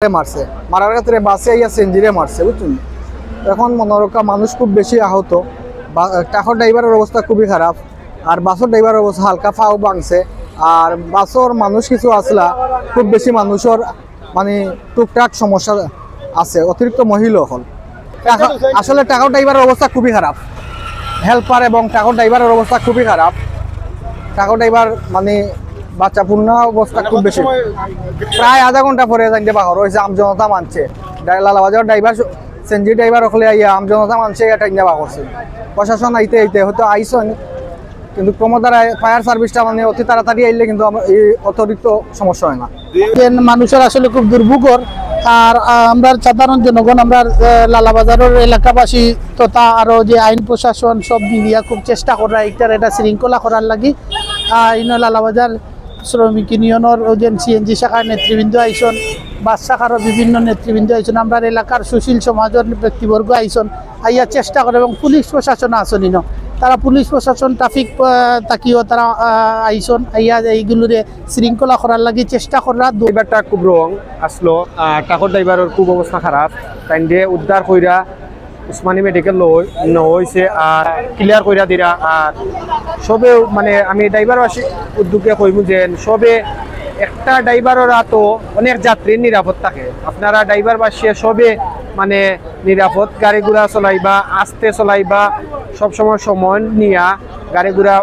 মারছে, মারার ক্ষেত্রে বাসে ইয়া সেঞ্জিরে মারছে, বুঝছেন। এখন মনোরক্ষা মানুষ খুব বেশি আহত, ট্রাকের ড্রাইভারের অবস্থা খুবই খারাপ, আর বাসের ড্রাইভারের অবস্থা হালকা ফাও ভাঙছে। আর বাসের মানুষ কিছু আসলা খুব বেশি মানুষের মানে টুকটাক সমস্যা আছে, অতিরিক্ত মহিলা হল। আসলে ট্রাকের ড্রাইভারের অবস্থা খুবই খারাপ, হেল্পার এবং ট্রাকের ড্রাইভারের অবস্থা খুবই খারাপ। ট্রাকের ড্রাইভার মানে বাচ্চাপূর্ণ অবস্থা খুব বেশি, প্রায় আধা ঘন্টা পরে জানতে পাওয়া হয়েছে আমজনতা মানছে। লালাবাজার ড্রাইভার সেনজি ড্রাইভার ওখানে আইয়া আমজনতা মানছে এটা নেওয়া করছে। প্রশাসন আইতে হয়তো আইসন, কিন্তু ক্রমধারা ফায়ার সার্ভিসটা মানে অতি তাড়াতাড়ি আইলে কিন্তু এই অতিরিক্ত সমস্যা হয় না। মানুষের আসলে খুব দুর্ভোগর। আর আমরা সাধারণ জনগণ, আমরা লালাবাজারের এলাকাবাসী তথা আরো যে আইন প্রশাসন সব মিলিয়া খুব চেষ্টা করা এটা শৃঙ্খলা করার লাগি। লালাবাজার শ্রমিক ইউনিয়নের যে সিএনজি শাখার নেতৃবৃন্দ আইসন, বাস শাখারও বিভিন্ন নেতৃবৃন্দ আইসন, আমরা এলাকার সুশীল সমাজের ব্যক্তিবর্গ আইসন, আইয়া চেষ্টা করে, এবং পুলিশ প্রশাসন আসনি তারা পুলিশ প্রশাসন ট্রাফিক তাকিও তারা আইসন, আইয়া এইগুলোরে শৃঙ্খলা করার লাগি চেষ্টা করা। ড্রাইভারটা খুব রং আসলো, ট্রাকের ড্রাইভারের খুব অবস্থা খারাপ, তাই দিয়ে উদ্ধার কইরা উসমানী মেডিকেল হয়েছে আর ক্লিয়ার কইরা দিরা। আর সবে মানে আমি ড্রাইভারবাসী উদ্যোগে কইব যে সবে একটা ড্রাইভারের তো অনেক যাত্রীর নিরাপদ থাকে। আপনারা ড্রাইভারবাসী সবে মানে নিরাপদ গাড়ি ঘোড়া চলাইবা, আস্তে চলাইবা, সবসময় সময় নিয়া গাড়ি ঘোড়া